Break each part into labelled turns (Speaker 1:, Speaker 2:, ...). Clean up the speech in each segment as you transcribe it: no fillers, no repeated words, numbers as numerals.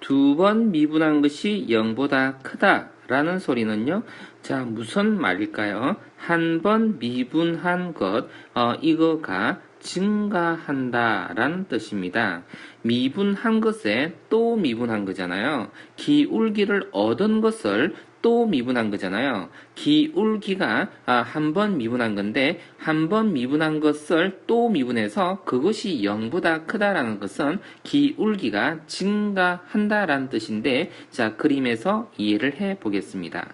Speaker 1: 두 번 미분한 것이 0보다 크다 라는 소리는요. 자, 무슨 말일까요? 한 번 미분한 것, 이거가 증가한다 라는 뜻입니다. 미분한 것에 또 미분한 거잖아요. 기울기를 얻은 것을 또 미분한 거잖아요. 기울기가 한 번 미분한 건데 한 번 미분한 것을 또 미분해서 그것이 0보다 크다라는 것은 기울기가 증가한다라는 뜻인데 자, 그림에서 이해를 해 보겠습니다.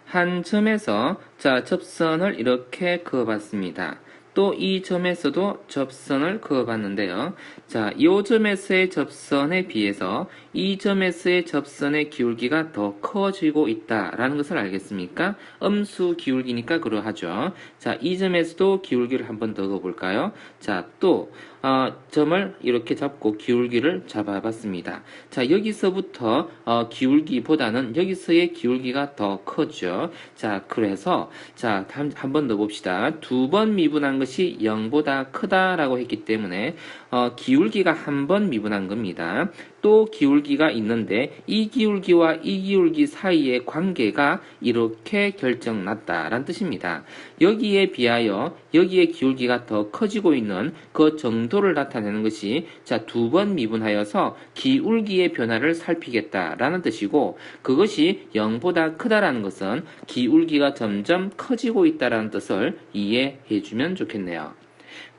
Speaker 1: 한 점에서 자, 접선을 이렇게 그어봤습니다. 또 이 점에서도 접선을 그어봤는데요. 자, 이 점에서의 접선에 비해서 이 점에서의 접선의 기울기가 더 커지고 있다라는 것을 알겠습니까? 음수 기울기니까 그러하죠. 자, 이 점에서도 기울기를 한번 더 그어볼까요? 자, 또 점을 이렇게 잡고 기울기를 잡아봤습니다. 자, 여기서부터 기울기보다는 여기서의 기울기가 더 크죠. 자, 그래서 자, 한 번 더 봅시다. 두 번 미분한 것이 0보다 크다라고 했기 때문에 기울기가 한 번 미분한 겁니다. 또 기울기가 있는데 이 기울기와 이 기울기 사이의 관계가 이렇게 결정났다라는 뜻입니다. 여기에 비하여 여기에 기울기가 더 커지고 있는 그 정도를 나타내는 것이 자, 두 번 미분하여서 기울기의 변화를 살피겠다라는 뜻이고 그것이 0보다 크다라는 것은 기울기가 점점 커지고 있다라는 뜻을 이해해 주면 좋겠네요.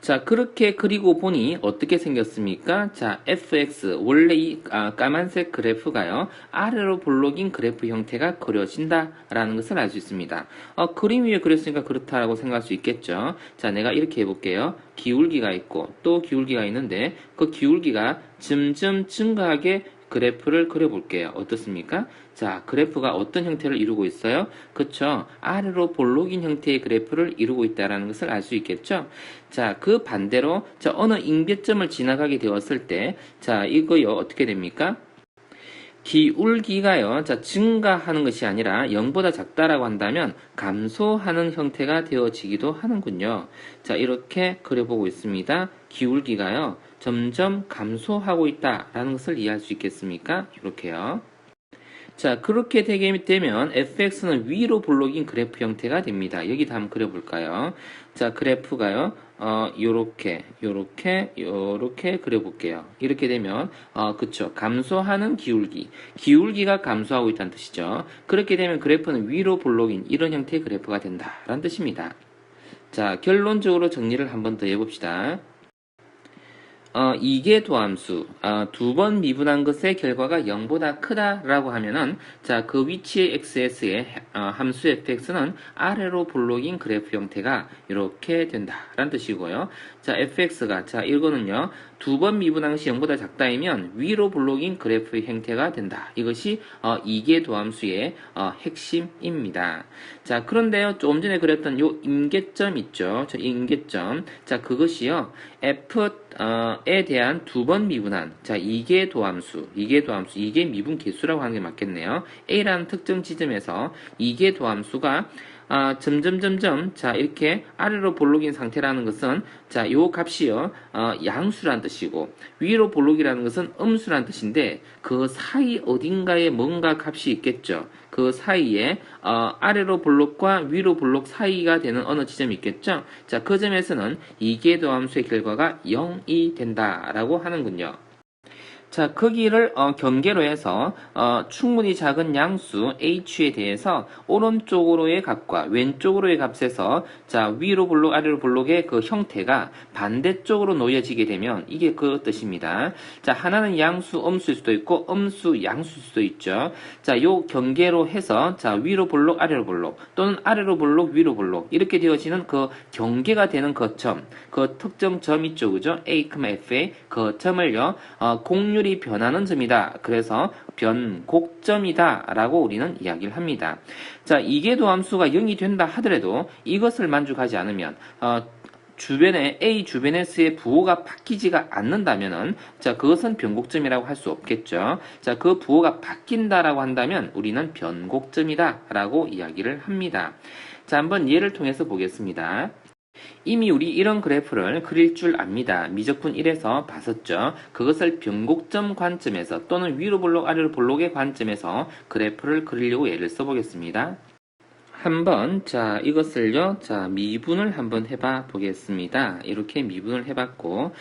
Speaker 1: 자, 그렇게 그리고 보니 어떻게 생겼습니까? 자, fx 원래 이 까만색 그래프가요 아래로 볼록인 그래프 형태가 그려진다 라는 것을 알 수 있습니다. 그림 위에 그렸으니까 그렇다라고 생각할 수 있겠죠. 자, 내가 이렇게 해볼게요. 기울기가 있고 또 기울기가 있는데 그 기울기가 점점 증가하게 그래프를 그려볼게요. 어떻습니까? 자, 그래프가 어떤 형태를 이루고 있어요? 그쵸? 아래로 볼록인 형태의 그래프를 이루고 있다는 것을 알 수 있겠죠? 자, 그 반대로 자, 어느 임계점을 지나가게 되었을 때 자, 이거요 어떻게 됩니까? 기울기가요, 자, 증가하는 것이 아니라 0보다 작다라고 한다면 감소하는 형태가 되어지기도 하는군요. 자, 이렇게 그려보고 있습니다. 기울기가요, 점점 감소하고 있다라는 것을 이해할 수 있겠습니까? 이렇게요. 자, 그렇게 되게 되면 fx는 위로 볼록인 그래프 형태가 됩니다. 여기다 한번 그려볼까요? 자, 그래프가요, 요렇게 그려볼게요. 이렇게 되면, 그쵸. 감소하는 기울기가 감소하고 있다는 뜻이죠. 그렇게 되면 그래프는 위로 볼록인 이런 형태의 그래프가 된다라는 뜻입니다. 자, 결론적으로 정리를 한번 더 해봅시다. 이계도함수, 두 번 미분한 것의 결과가 0보다 크다라고 하면은, 자, 그 위치의 xs의 함수 fx는 아래로 볼록인 그래프 형태가 이렇게 된다라는 뜻이고요. 자, fx가, 자, 이거는요, 두 번 미분한 것이 0보다 작다이면 위로 볼록인 그래프의 형태가 된다. 이것이 이계도함수의 핵심입니다. 자, 그런데요, 조금 전에 그렸던 요 임계점 있죠? 저 임계점. 자, 그것이요, f에 대한 두 번 미분한, 자, 이계도함수, 이게 미분 계수라고 하는 게 맞겠네요. A라는 특정 지점에서 이계도함수가 점점, 자, 이렇게 아래로 볼록인 상태라는 것은, 자, 요 값이요, 양수란 뜻이고, 위로 볼록이라는 것은 음수란 뜻인데, 그 사이 어딘가에 뭔가 값이 있겠죠. 그 사이에, 아래로 볼록과 위로 볼록 사이가 되는 어느 지점이 있겠죠. 자, 그 점에서는 이계도함수의 결과가 0이 된다라고 하는군요. 자, 크기를 경계로 해서 충분히 작은 양수 h에 대해서 오른쪽으로의 값과 왼쪽으로의 값에서 자, 위로 볼록 아래로 볼록의 그 형태가 반대쪽으로 놓여지게 되면 이게 그 뜻입니다. 자, 하나는 양수 음수일 수도 있고 음수 양수일 수도 있죠. 자, 요 경계로 해서 자, 위로 볼록 아래로 볼록 또는 아래로 볼록 위로 볼록 이렇게 되어지는 그 경계가 되는 그 점, 그 특정 점 있죠. 그죠? a, f의 그 점을요. 공률이 변하는 점이다. 그래서 변곡점이다 라고 우리는 이야기를 합니다. 자, 이계도함수가 0이 된다 하더라도 이것을 만족하지 않으면 주변에 A 주변에서의 부호가 바뀌지가 않는다면은 자, 그것은 변곡점이라고 할 수 없겠죠. 자, 그 부호가 바뀐다라고 한다면 우리는 변곡점이다라고 이야기를 합니다. 자, 한번 예를 통해서 보겠습니다. 이미 우리 이런 그래프를 그릴 줄 압니다. 미적분 1에서 봤었죠. 그것을 변곡점 관점에서 또는 위로 볼록 아래로 볼록의 관점에서 그래프를 그리려고 예를 써보겠습니다. 한번 이것을요 미분을 한번 해봐 보겠습니다. 이렇게 미분을 해봤고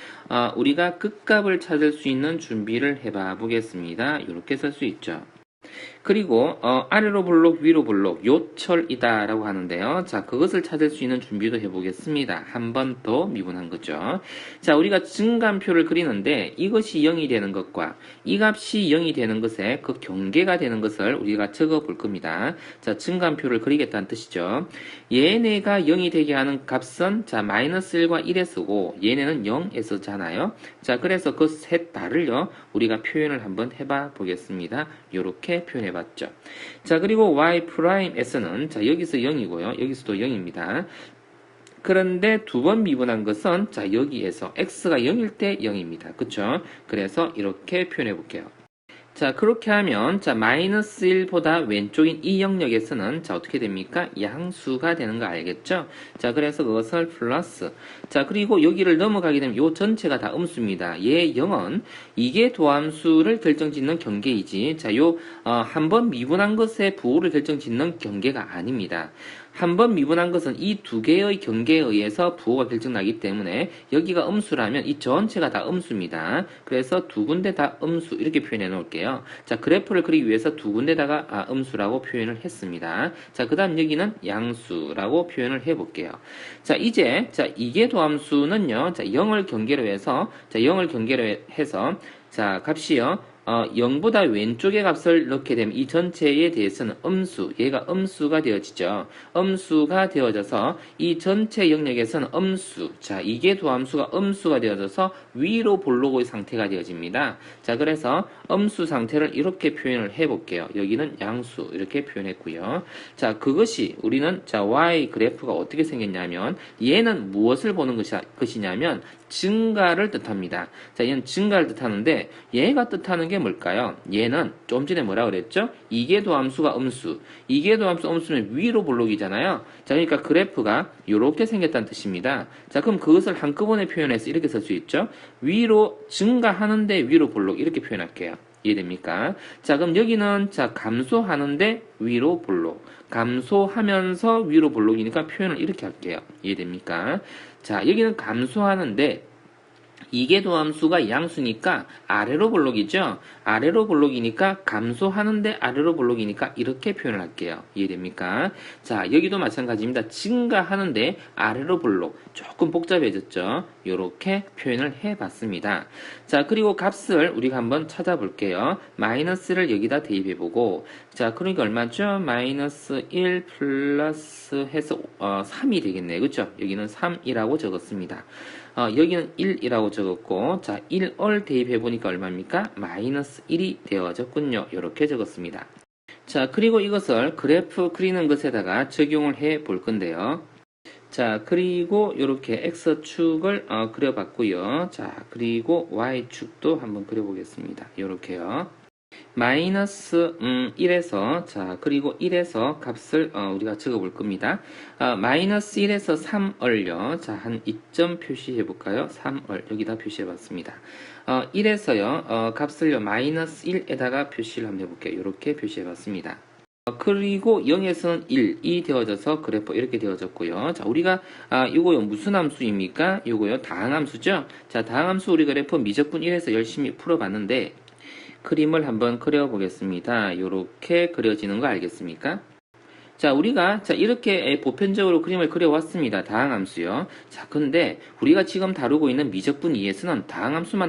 Speaker 1: 우리가 극값을 찾을 수 있는 준비를 해봐 보겠습니다. 이렇게 쓸 수 있죠. 그리고 아래로 볼록 위로 볼록 요철이다 라고 하는데요. 자, 그것을 찾을 수 있는 준비도 해보겠습니다. 한 번 더 미분한 거죠. 자, 우리가 증감표를 그리는데 이것이 0이 되는 것과 이 값이 0이 되는 것에 그 경계가 되는 것을 우리가 적어 볼 겁니다. 자, 증감표를 그리겠다는 뜻이죠. 얘네가 0이 되게 하는 값은 자, 마이너스 1과 1에 쓰고 얘네는 0에 쓰잖아요. 자, 그래서 그 셋 다를요 우리가 표현을 한번 해봐 보겠습니다. 요렇게 표현해봤죠. 자, 그리고 y's는 자, 여기서 0이고요. 여기서도 0입니다. 그런데 두 번 미분한 것은 자, 여기에서 x가 0일 때 0입니다. 그쵸? 그래서 이렇게 표현해 볼게요. 자, 그렇게 하면 자, 마이너스 1보다 왼쪽인 이 영역에서는 자, 어떻게 됩니까? 양수가 되는 거 알겠죠? 자, 그래서 그것을 플러스. 자, 그리고 여기를 넘어가게 되면 요 전체가 다 음수입니다. 얘 0은 이게 도함수를 결정짓는 경계이지. 자, 요 한 번 미분한 것의 부호를 결정짓는 경계가 아닙니다. 한 번 미분한 것은 이 두 개의 경계에 의해서 부호가 결정나기 때문에 여기가 음수라면 이 전체가 다 음수입니다. 그래서 두 군데 다 음수 이렇게 표현해 놓을게요. 자, 그래프를 그리기 위해서 두 군데다가 음수라고 표현을 했습니다. 자, 그 다음 여기는 양수라고 표현을 해 볼게요. 자, 이제 이게 도함수는요. 자, 0을 경계로 해서 자, 값이요. 0보다 왼쪽의 값을 넣게 되면 이 전체에 대해서는 음수, 얘가 음수가 되어지죠. 음수가 되어져서 이 전체 영역에서는 음수, 자, 이게 도함수가 음수가 되어져서 위로 볼록의 상태가 되어집니다. 자, 그래서 음수 상태를 이렇게 표현을 해볼게요. 여기는 양수, 이렇게 표현했고요. 자, 그것이 우리는 자, y 그래프가 어떻게 생겼냐면 얘는 무엇을 보는 것이냐면 증가를 뜻합니다. 자, 얘는 증가를 뜻하는데 얘가 뜻하는 게 뭘까요? 얘는 좀 전에 뭐라 그랬죠? 이게 도함수가 음수, 이게 도함수 음수면 위로 볼록이잖아요. 자, 그러니까 그래프가 이렇게 생겼다는 뜻입니다. 자, 그럼 그것을 한꺼번에 표현해서 이렇게 쓸 수 있죠? 위로 증가하는데 위로 볼록 이렇게 표현할게요. 이해됩니까? 자, 그럼 여기는 자, 감소하는데 위로 볼록, 감소하면서 위로 볼록이니까 표현을 이렇게 할게요. 이해됩니까? 자, 여기는 감소하는데 이게 도함수가 양수니까 아래로 볼록이죠? 아래로 볼록이니까 감소하는데 아래로 볼록이니까 이렇게 표현을 할게요. 이해됩니까? 자, 여기도 마찬가지입니다. 증가하는데 아래로 볼록. 조금 복잡해졌죠? 이렇게 표현을 해봤습니다. 자, 그리고 값을 우리가 한번 찾아볼게요. 마이너스를 여기다 대입해보고 자, 그러니까 얼마죠? 마이너스 1 플러스 해서 3이 되겠네요. 그쵸? 여기는 3이라고 적었습니다. 여기는 1이라고 적었고 자, 1을 대입해보니까 얼마입니까? 마이너스 1이 되어졌군요. 이렇게 적었습니다. 자, 그리고 이것을 그래프 그리는 것에다가 적용을 해 볼 건데요. 자, 그리고 이렇게 X축을 그려봤고요. 자, 그리고 Y축도 한번 그려보겠습니다. 이렇게요. 마이너스 1에서 자, 그리고 1에서 값을 우리가 적어 볼 겁니다. 마이너스 1에서 3을요. 자, 한 2점 표시해 볼까요? 3을 여기다 표시해 봤습니다. 1에서요. 값을요. 마이너스 1에다가 표시를 한번 해 볼게요. 이렇게 표시해 봤습니다. 그리고 0에서는 1이 되어져서 그래프 이렇게 되어졌고요. 자, 우리가 이거요 무슨 함수입니까? 이거요 다항함수죠. 자, 다항함수 우리 그래프 미적분 1에서 열심히 풀어봤는데 그림을 한번 그려보겠습니다. 이렇게 그려지는 거 알겠습니까? 자, 우리가 이렇게 보편적으로 그림을 그려왔습니다. 다항함수요. 자, 근데 우리가 지금 다루고 있는 미적분 2에서는 다항함수만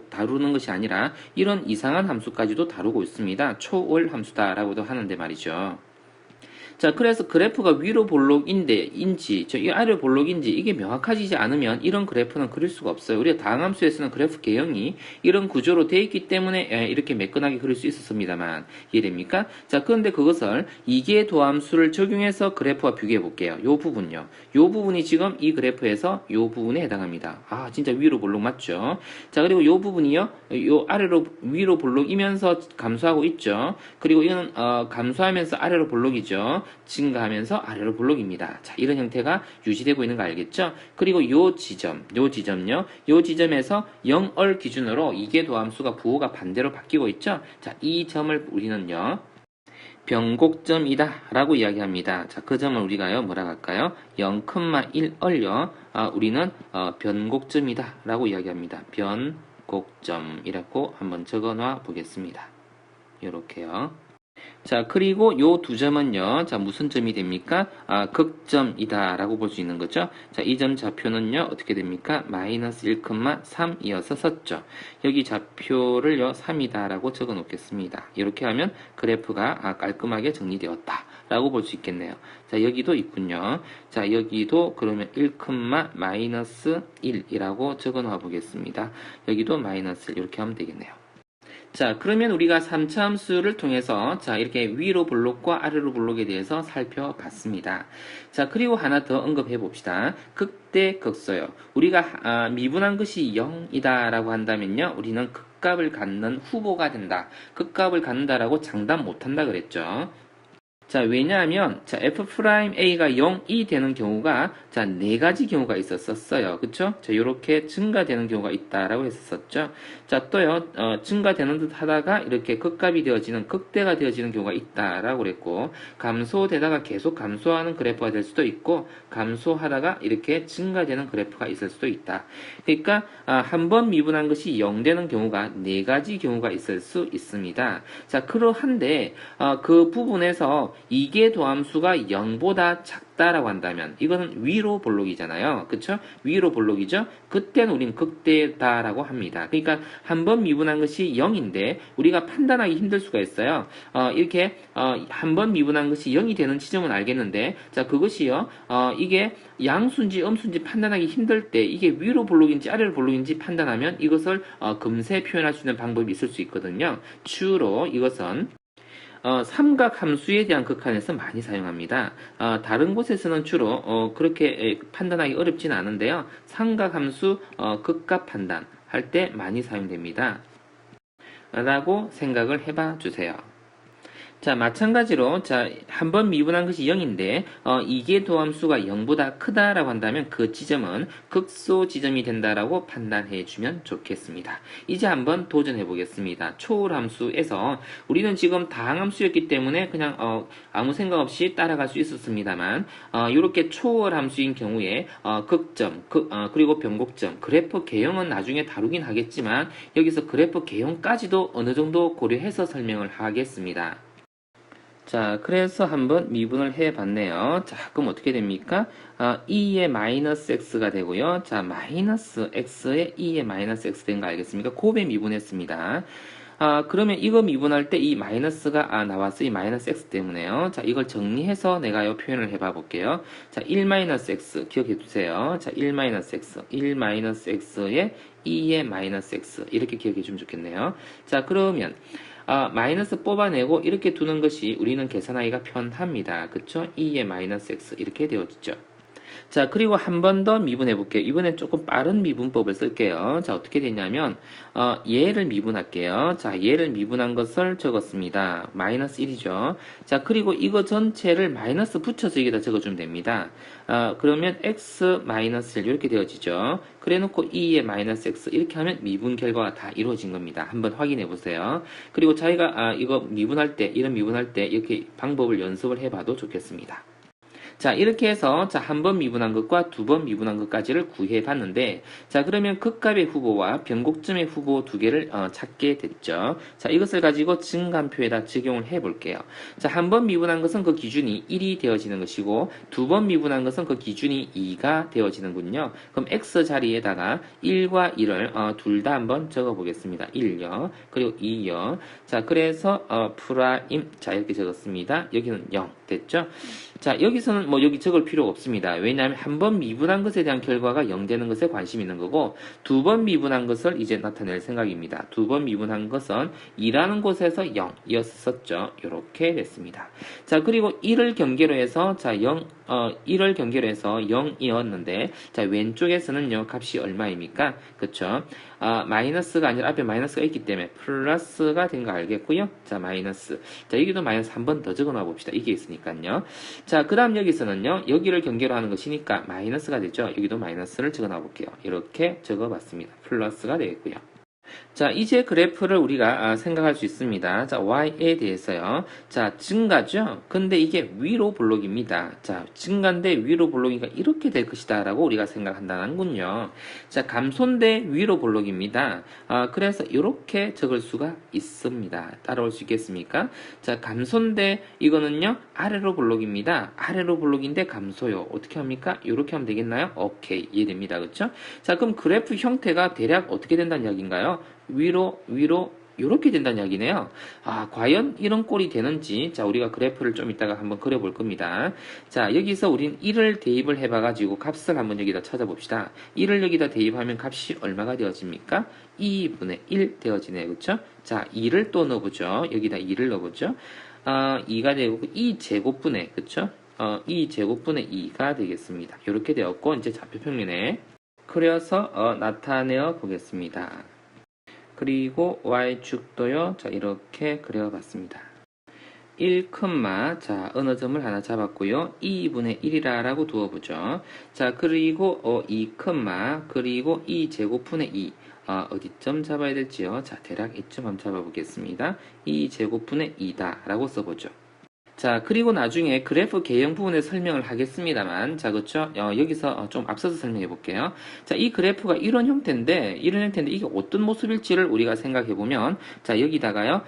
Speaker 1: 다루는 것이 아니라 이런 이상한 함수까지도 다루고 있습니다. 초월 함수다라고도 하는데 말이죠. 자, 그래서 그래프가 위로 볼록인지, 이 아래 볼록인지 이게 명확하지 않으면 이런 그래프는 그릴 수가 없어요. 우리가 다항함수에서는 그래프 개형이 이런 구조로 되어 있기 때문에 이렇게 매끈하게 그릴 수 있었습니다만 이해됩니까? 자, 그런데 그것을 이계 도함수를 적용해서 그래프와 비교해 볼게요. 요 부분요. 요 부분이 지금 이 그래프에서 요 부분에 해당합니다. 아, 진짜 위로 볼록 맞죠? 자, 그리고 요 부분이요. 요 아래로 위로 볼록이면서 감소하고 있죠. 그리고 이거는 감소하면서 아래로 볼록이죠. 증가하면서 아래로 볼록입니다. 자, 이런 형태가 유지되고 있는 거 알겠죠? 그리고 요 지점요. 요 지점에서 0을 기준으로 이계도함수가 부호가 반대로 바뀌고 있죠? 자, 이 점을 우리는요. 변곡점이다 라고 이야기합니다. 자, 그 점을 우리가요, 뭐라 할까요? 0,1을요, 우리는 변곡점이다 라고 이야기합니다. 변곡점이라고 한번 적어 놔 보겠습니다. 요렇게요. 자, 그리고 요 두 점은요, 자, 무슨 점이 됩니까? 극점이다 라고 볼 수 있는 거죠. 자, 이 점 좌표는요, 어떻게 됩니까? 마이너스 1,3이어서 썼죠. 여기 좌표를요, 3이다 라고 적어 놓겠습니다. 이렇게 하면 그래프가 깔끔하게 정리되었다 라고 볼 수 있겠네요. 자, 여기도 있군요. 자, 여기도 그러면 1, 마이너스 1이라고 적어 놓아 보겠습니다. 여기도 마이너스 1 이렇게 하면 되겠네요. 자, 그러면 우리가 3차 함수를 통해서 자, 이렇게 위로 블록과 아래로 블록에 대해서 살펴봤습니다. 자, 그리고 하나 더 언급해 봅시다. 극대극소요. 우리가 미분한 것이 0이다 라고 한다면요, 우리는 극값을 갖는 후보가 된다. 극값을 갖는다라고 장담 못한다 그랬죠. 자, 왜냐하면, 자, f'A가 0이 되는 경우가, 자, 네 가지 경우가 있었어요. 그쵸? 자, 요렇게 증가되는 경우가 있다라고 했었죠. 자, 또요, 증가되는 듯 하다가 이렇게 극값이 되어지는, 극대가 되어지는 경우가 있다라고 그랬고, 감소되다가 계속 감소하는 그래프가 될 수도 있고, 감소하다가 이렇게 증가되는 그래프가 있을 수도 있다. 그러니까, 한 번 미분한 것이 0 되는 경우가 네 가지 경우가 있을 수 있습니다. 자, 그러한데, 그 부분에서 이계 도함수가 0보다 작다라고 한다면 이거는 위로 볼록이잖아요. 그쵸? 위로 볼록이죠? 그때는 우린 극대다라고 합니다. 그러니까 한 번 미분한 것이 0인데 우리가 판단하기 힘들 수가 있어요. 이렇게 한 번 미분한 것이 0이 되는 지점은 알겠는데, 자, 그것이요, 이게 양수인지 음수인지 판단하기 힘들 때 이게 위로 볼록인지 아래로 볼록인지 판단하면 이것을 금세 표현할 수 있는 방법이 있을 수 있거든요. 주로 이것은 삼각 함수에 대한 극한에서 많이 사용합니다. 다른 곳에서는 주로 그렇게 판단하기 어렵지는 않은데요. 삼각 함수 극값 판단 할 때 많이 사용됩니다. 라고 생각을 해봐 주세요. 자, 마찬가지로, 자, 한 번 미분한 것이 0인데, 이계 도함수가 0보다 크다라고 한다면 그 지점은 극소 지점이 된다라고 판단해 주면 좋겠습니다. 이제 한번 도전해 보겠습니다. 초월함수에서 우리는 지금 다항함수였기 때문에 그냥, 아무 생각 없이 따라갈 수 있었습니다만, 이렇게 초월함수인 경우에, 극점, 그리고 변곡점, 그래프 개형은 나중에 다루긴 하겠지만, 여기서 그래프 개형까지도 어느 정도 고려해서 설명을 하겠습니다. 자, 그래서 한번 미분을 해봤네요. 자, 그럼 어떻게 됩니까? 2의 마이너스 x가 되고요. 자, 마이너스 x에 2의 마이너스 x 된 거 알겠습니까? 곱에 미분했습니다. 그러면 이거 미분할 때 이 마이너스가 나왔어. 이 마이너스 x 때문에요. 자, 이걸 정리해서 내가요 표현을 해봐 볼게요. 자, 1 마이너스 x 기억해 두세요. 자, 1 마이너스 x, 1 마이너스 x에 2의 마이너스 x 이렇게 기억해 주면 좋겠네요. 자, 그러면 마이너스 뽑아내고 이렇게 두는 것이 우리는 계산하기가 편합니다. 그쵸? 2의 마이너스 x 이렇게 되어지죠. 자, 그리고 한 번 더 미분해 볼게요. 이번엔 조금 빠른 미분법을 쓸게요. 자, 어떻게 되냐면 얘를 미분할게요. 자, 얘를 미분한 것을 적었습니다. 마이너스 1이죠. 자, 그리고 이거 전체를 마이너스 붙여서 여기다 적어주면 됩니다. 그러면 x 마이너스 1 이렇게 되어지죠. 그래 놓고 2의 마이너스 x 이렇게 하면 미분 결과가 다 이루어진 겁니다. 한번 확인해 보세요. 그리고 자기가 이거 미분할 때, 이런 미분할 때 이렇게 방법을 연습을 해봐도 좋겠습니다. 자, 이렇게 해서 자, 한 번 미분한 것과 두 번 미분한 것까지를 구해 봤는데, 자, 그러면 극값의 후보와 변곡점의 후보 두 개를 찾게 됐죠. 자, 이것을 가지고 증감표에다 적용을 해 볼게요. 자, 한 번 미분한 것은 그 기준이 1이 되어지는 것이고, 두 번 미분한 것은 그 기준이 2가 되어지는군요. 그럼 x 자리에다가 1과 1을 둘 다 한번 적어 보겠습니다. 1요. 그리고 2요. 자, 그래서 프라임, 자, 이렇게 적었습니다. 여기는 0 됐죠? 자, 여기서는 뭐 여기 적을 필요가 없습니다. 왜냐하면 한 번 미분한 것에 대한 결과가 0 되는 것에 관심이 있는 거고, 두 번 미분한 것을 이제 나타낼 생각입니다. 두 번 미분한 것은 2라는 곳에서 0이었었죠. 이렇게 됐습니다. 자, 그리고 1을 경계로 해서 자, 1을 경계로 해서 0이었는데, 자, 왼쪽에서는요, 값이 얼마입니까? 그쵸? 마이너스가 아니라 앞에 마이너스가 있기 때문에 플러스가 된 거 알겠고요. 자, 마이너스. 자, 여기도 마이너스 한 번 더 적어 놔 봅시다. 이게 있으니까요. 자, 그 다음 여기서는요. 여기를 경계로 하는 것이니까 마이너스가 되죠. 여기도 마이너스를 적어 놔 볼게요. 이렇게 적어 봤습니다. 플러스가 되겠고요. 자, 이제 그래프를 우리가 생각할 수 있습니다. 자, y에 대해서요. 자, 증가죠? 근데 이게 위로 볼록입니다. 자, 증가인데 위로 볼록이니까 이렇게 될 것이다 라고 우리가 생각한다는군요. 자, 감소인데 위로 볼록입니다. 그래서 이렇게 적을 수가 있습니다. 따라올 수 있겠습니까? 자, 감소인데 이거는요, 아래로 볼록입니다. 아래로 볼록인데 감소요. 어떻게 합니까? 이렇게 하면 되겠나요? 오케이. 이해됩니다. 그쵸? 자, 그럼 그래프 형태가 대략 어떻게 된다는 이야기인가요? 위로 이렇게 된다는 이야기네요. 과연 이런 꼴이 되는지 자 우리가 그래프를 좀 이따가 한번 그려볼 겁니다. 자 여기서 우린 1을 대입을 해봐가지고 값을 한번 여기다 찾아봅시다. 1을 여기다 대입하면 값이 얼마가 되어집니까? 2분의 1 되어지네요. 그쵸? 자 2를 또 넣어보죠. 여기다 2를 넣어보죠. 2가 되고 2제곱분의 그쵸? 2제곱분의 2가 되겠습니다. 이렇게 되었고 이제 좌표 평면에 그려서 나타내어 보겠습니다. 그리고 y축도요. 자, 이렇게 그려봤습니다. 1, 자, 어느 점을 하나 잡았고요. 2분의 1이라고 두어보죠. 자, 그리고 2, 그리고 2제곱분의 2. 어디쯤 잡아야 될지요? 자, 대략 이쯤 한번 잡아보겠습니다. 2제곱분의 2다 라고 써보죠. 자, 그리고 나중에 그래프 개형 부분에 설명을 하겠습니다만, 자, 그쵸? 여기서 좀 앞서서 설명해 볼게요. 자, 이 그래프가 이런 형태인데 이게 어떤 모습일지를 우리가 생각해 보면, 자, 여기다가요,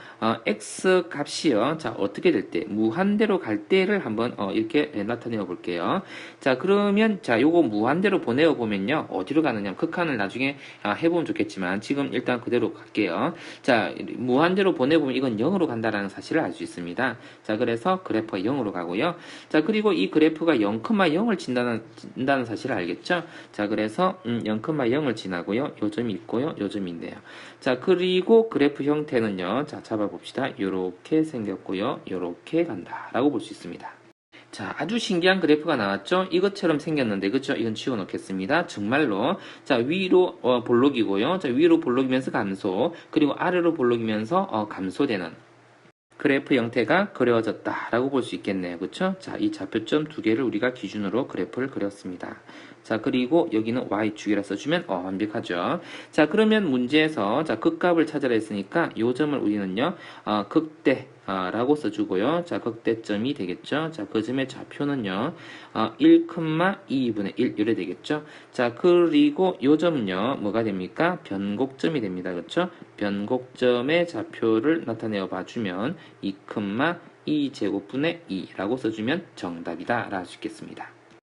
Speaker 1: x 값이요, 자, 어떻게 될 때, 무한대로 갈 때를 한번, 이렇게 나타내어 볼게요. 자, 그러면, 자, 요거 무한대로 보내어 보면요, 어디로 가느냐, 극한을 나중에 해보면 좋겠지만, 지금 일단 그대로 갈게요. 자, 무한대로 보내보면 이건 0으로 간다라는 사실을 알 수 있습니다. 자, 그래서 그래프가 0으로 가고요. 자, 그리고 이 그래프가 0,0을 진다는 사실을 알겠죠? 자, 그래서 0,0을 지나고요. 요 점이 있고요. 요 점이 있네요. 자, 그리고 그래프 형태는요. 자, 잡아봅시다. 요렇게 생겼고요. 요렇게 간다라고 볼 수 있습니다. 자, 아주 신기한 그래프가 나왔죠? 이것처럼 생겼는데, 그쵸? 이건 지워놓겠습니다. 정말로. 자, 위로 볼록이고요. 자, 위로 볼록이면서 감소, 그리고 아래로 볼록이면서 감소되는 그래프 형태가 그려졌다라고 볼 수 있겠네요. 그쵸? 자, 이 좌표점 두 개를 우리가 기준으로 그래프를 그렸습니다. 자, 그리고 여기는 y축이라 써주면 완벽하죠. 자, 그러면 문제에서 자, 극값을 찾아라 했으니까 요 점을 우리는요, 극대 라고 써주고요. 자, 극대점이 되겠죠. 자, 그 점의 좌표는요, 1,2분의 1 이래 되겠죠. 자, 그리고 요 점은요, 뭐가 됩니까? 변곡점이 됩니다. 그렇죠? 변곡점의 좌표를 나타내어 봐주면 2,2제곱분의 2라고 써주면 정답이다 라고 할 수 있겠습니다.